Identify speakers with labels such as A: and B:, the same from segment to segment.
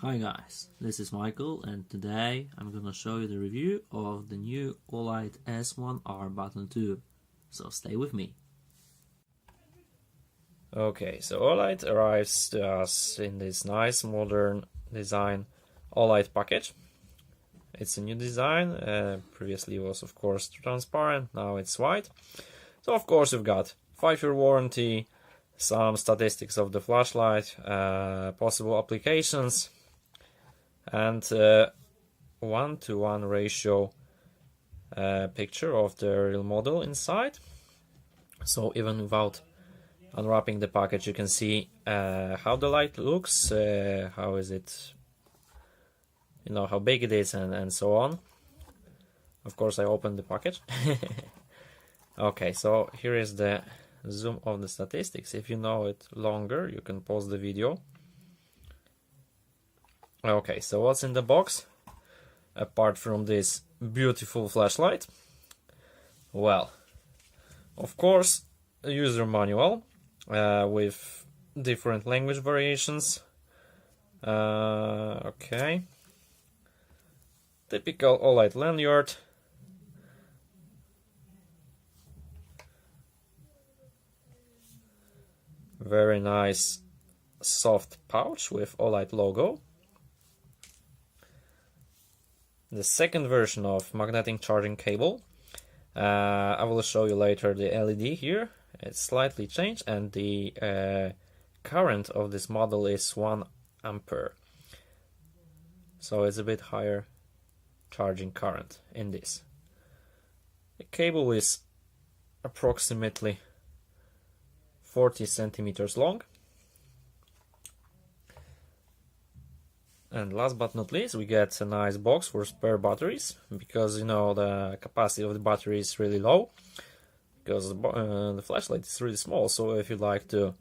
A: Hi guys, this is Michael and today I'm gonna show you the review of the new Olight S1R II. So stay with me. Okay, so Olight arrives to us in this nice modern design Olight package. It's a new design, previously was of course transparent, now it's white. So of course we've got 5-year warranty, some statistics of the flashlight, possible applications, and 1:1 ratio picture of the real model inside. So even without unwrapping the package, you can see how the light looks, how is it, how big it is, and so on. Of course I opened the package. Okay, so here is the zoom of the statistics. If you know it longer, you can pause the video. Okay, so what's in the box apart from this beautiful flashlight? Well, of course, a user manual with different language variations. Okay, typical Olight lanyard. Very nice soft pouch with Olight logo. The second version of magnetic charging cable. I will show you later the LED here. It's slightly changed, and the current of this model is 1 ampere. So it's a bit higher charging current in this. The cable is approximately 40 centimeters long. And last but not least, we get a nice box for spare batteries, because the capacity of the battery is really low, because the flashlight is really small. So if you like to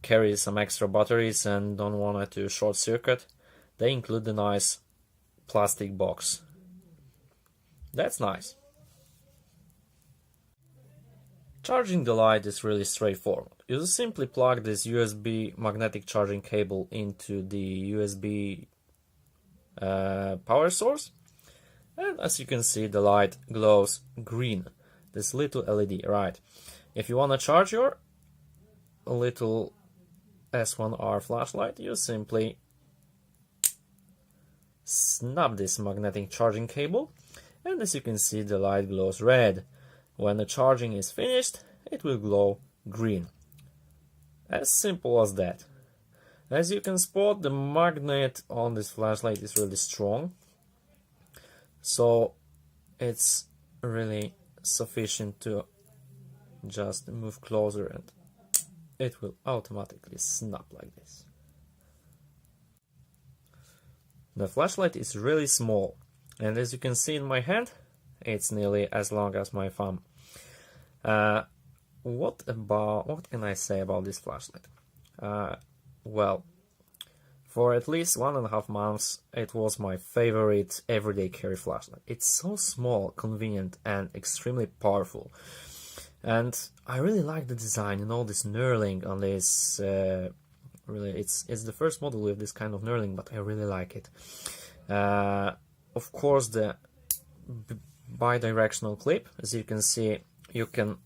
A: carry some extra batteries and don't want it to short circuit, they include the nice plastic box. That's nice. Charging the light is really straightforward. You just simply plug this USB magnetic charging cable into the USB power source, and as you can see, the light glows green, this little LED, right? If you want to charge your little S1R flashlight, you simply snap this magnetic charging cable, and as you can see, the light glows red. When the charging is finished, it will glow green. As simple as that. As you can spot, the magnet on this flashlight is really strong, so it's really sufficient to just move closer and it will automatically snap like this. The flashlight is really small, and as you can see in my hand, it's nearly as long as my thumb. What can I say about this flashlight? Well, for at least 1.5 months, it was my favorite everyday carry flashlight. It's so small, convenient, and extremely powerful. And I really like the design, this knurling on this. Really, it's the first model with this kind of knurling, but I really like it. Of course, the bi-directional clip, as you can see, you can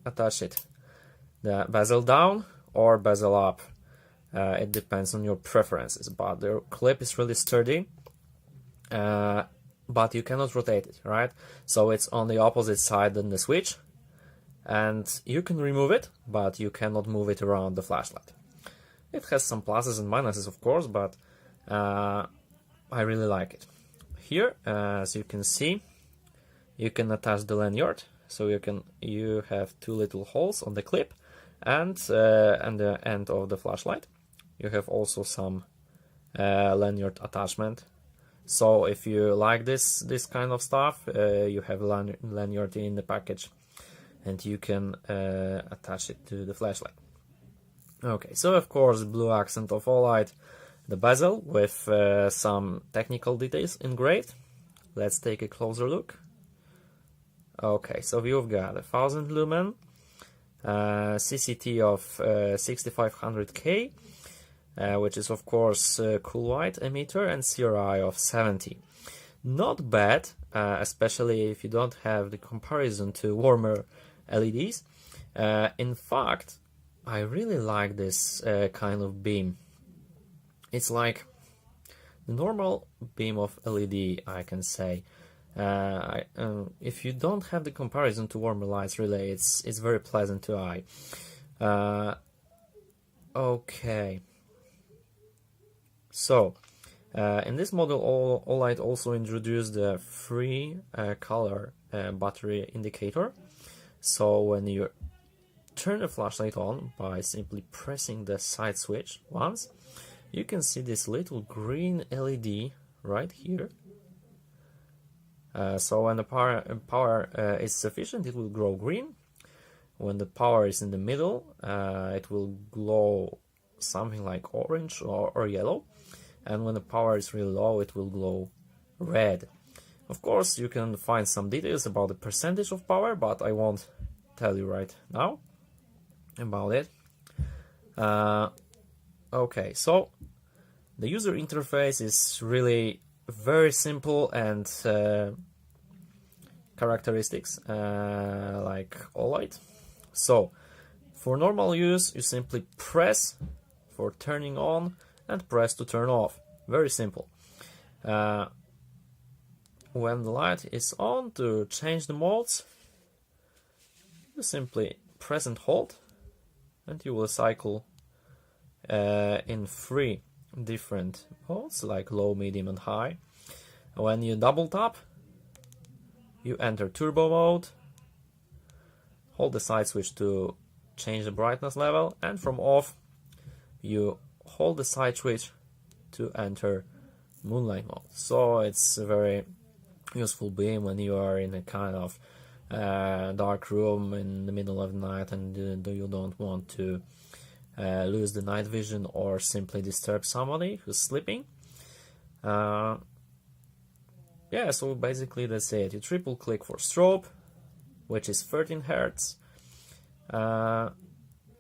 A: attach it the bezel down or bezel up. It depends on your preferences, but the clip is really sturdy, but you cannot rotate it, right? So it's on the opposite side than the switch, and you can remove it, but you cannot move it around the flashlight. It has some pluses and minuses, of course, but I really like it. Here, as you can see, you can attach the lanyard, so you have 2 little holes on the clip and the end of the flashlight. You have also some lanyard attachment. So if you like this kind of stuff, you have lanyard in the package, and you can attach it to the flashlight. Okay, so of course, blue accent of Olight, the bezel with some technical details engraved. Let's take a closer look. Okay, so you've got 1000 lumen, CCT of 6500K, which is of course cool white emitter and CRI of 70. Not bad, especially if you don't have the comparison to warmer LEDs. In fact, I really like this kind of beam. It's like the normal beam of LED, I can say. If you don't have the comparison to warmer lights, really, it's very pleasant to eye. Okay. So, in this model, Olight also introduced the free color battery indicator. So when you turn the flashlight on by simply pressing the side switch once, you can see this little green LED right here. So when the power is sufficient, it will glow green. When the power is in the middle, it will glow something like orange or yellow. And when the power is really low, it will glow red. Of course, you can find some details about the percentage of power, but I won't tell you right now about it. Okay, so the user interface is really very simple and characteristics like Olight. So for normal use, you simply press for turning on and press to turn off. Very simple. When the light is on, to change the modes, you simply press and hold, and you will cycle in 3 different modes, like low, medium and high. When you double tap, you enter turbo mode, hold the side switch to change the brightness level, and from off you hold the side switch to enter moonlight mode. So it's a very useful beam when you are in a kind of dark room in the middle of the night and you don't want to lose the night vision or simply disturb somebody who's sleeping. Yeah, so basically that's it. You triple click for strobe, which is 13 Hz.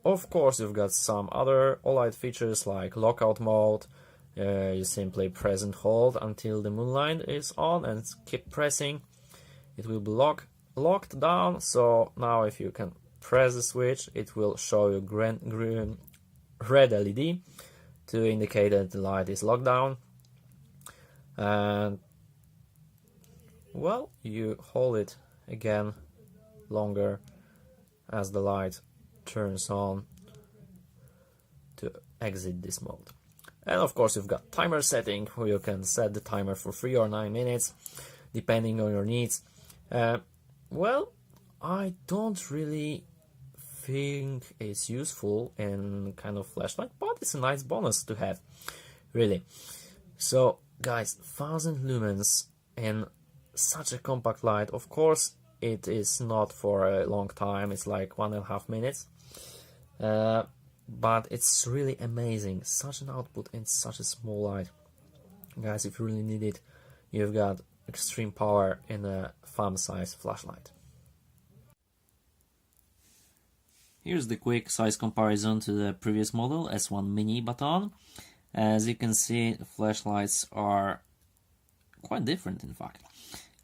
A: Of course, you've got some other Olight features like lockout mode. You simply press and hold until the moonlight is on and keep pressing. It will be locked down. So now if you can press the switch, it will show you green red LED to indicate that the light is locked down. And well, you hold it again longer as the light turns on to exit this mode. And of course you've got timer setting, where you can set the timer for 3 or 9 minutes depending on your needs. Well, I don't really think it's useful in kind of flashlight, but it's a nice bonus to have, really. So guys, 1000 lumens in such a compact light. Of course it is not for a long time, it's like 1.5 minutes, but it's really amazing, such an output in such a small light. Guys, if you really need it, you've got extreme power in a thumb size flashlight. Here's the quick size comparison to the previous model S1 Mini Baton. As you can see, the flashlights are quite different, in fact.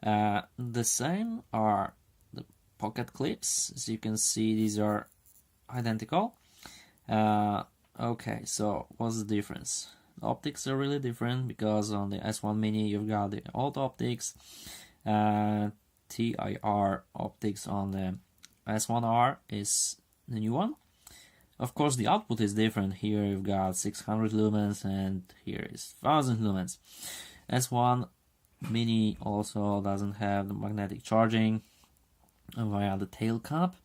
A: The same are the pocket clips. As you can see, these are identical. Okay, so what's the difference? The optics are really different, because on the S1 Mini you've got the old optics, TIR optics on the S1R is the new one. Of course the output is different. Here you've got 600 lumens and here is 1000 lumens. S1 Mini also doesn't have the magnetic charging via the tail cap,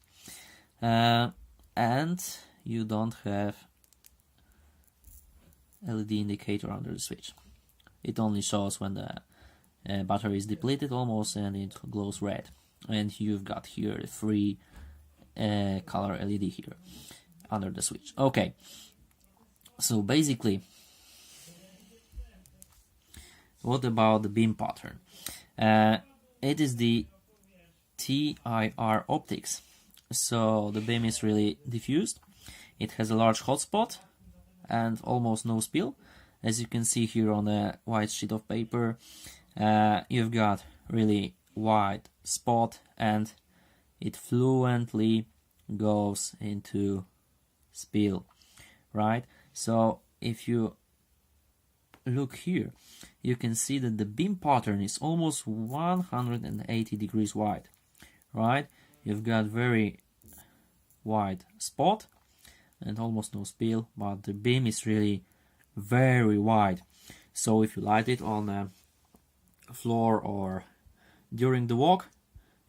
A: and you don't have LED indicator under the switch. It only shows when the battery is depleted almost, and it glows red. And you've got here the free color LED here under the switch. Okay, so basically, what about the beam pattern? It is the TIR optics, so the beam is really diffused. It has a large hotspot and almost no spill. As you can see here on a white sheet of paper, you've got really wide spot and it fluently goes into spill, right? So if you look here, you can see that the beam pattern is almost 180 degrees wide, right? You've got very wide spot and almost no spill, but the beam is really very wide. So if you light it on a floor or during the walk,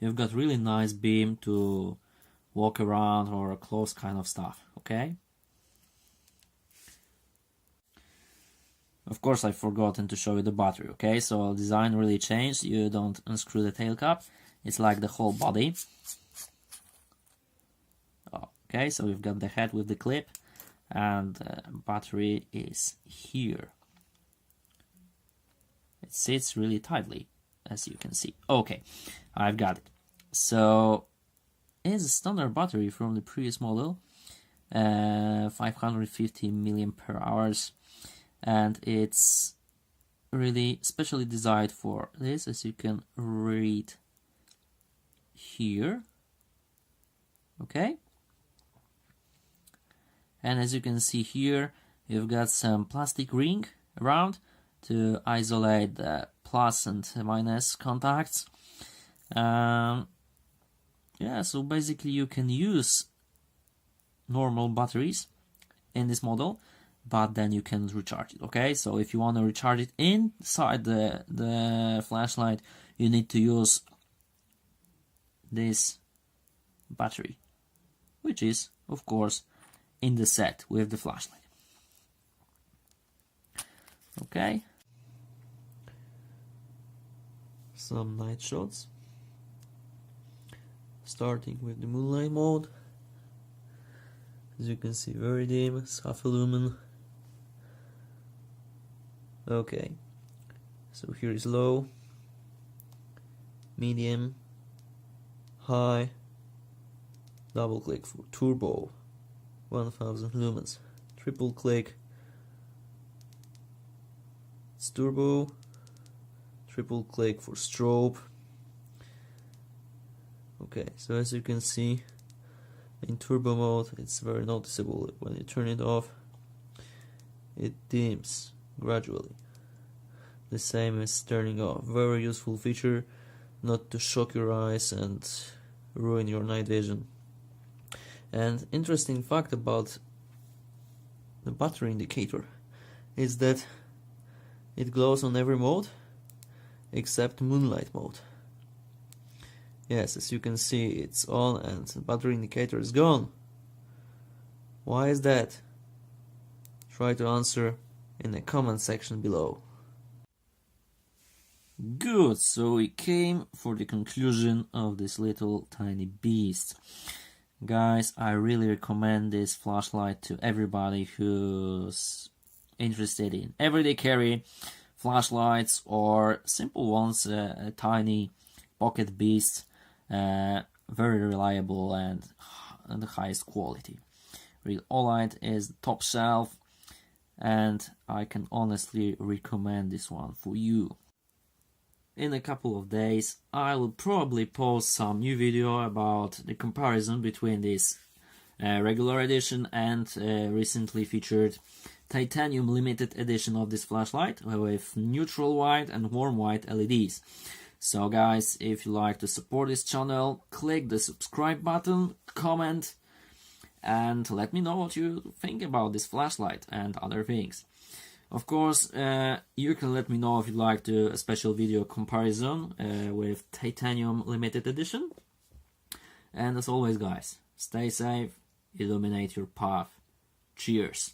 A: you've got really nice beam to walk around or close kind of stuff, okay? Of course, I've forgotten to show you the battery, okay? So design really changed. You don't unscrew the tail cap. It's like the whole body. Okay, so we've got the head with the clip and battery is here. It sits really tightly, as you can see. Okay, I've got it. So it's a standard battery from the previous model, 550 mAh, and it's really specially designed for this, as you can read here. Okay, and as you can see here, you've got some plastic ring around to isolate the plus and minus contacts. Yeah, so basically you can use normal batteries in this model, but then you can recharge it, okay? So if you want to recharge it inside the flashlight, you need to use this battery, which is, of course, in the set with the flashlight. Okay. Some night shots. Starting with the moonlight mode. As you can see, very dim, half a lumen. Okay, so here is low, medium, high, double click for turbo, 1000 lumens, triple click, it's turbo, triple click for strobe. Okay, so as you can see, in turbo mode it's very noticeable. When you turn it off, it dims gradually. The same as turning off. Very useful feature, not to shock your eyes and ruin your night vision. And interesting fact about the battery indicator is that it glows on every mode except moonlight mode. Yes, as you can see, it's on and the battery indicator is gone. Why is that? Try to answer in the comment section below. Good, so we came for the conclusion of this little tiny beast. Guys, I really recommend this flashlight to everybody who's interested in everyday carry flashlights or simple ones, a tiny pocket beast, very reliable and the highest quality. Real Olight is the top shelf, and I can honestly recommend this one for you. In a couple of days I will probably post some new video about the comparison between this regular edition and recently featured titanium limited edition of this flashlight with neutral white and warm white LEDs. So guys, if you like to support this channel, click the subscribe button, comment, and let me know what you think about this flashlight and other things. Of course, you can let me know if you'd like to a special video comparison with titanium limited edition. And as always guys, stay safe, illuminate your path. Cheers!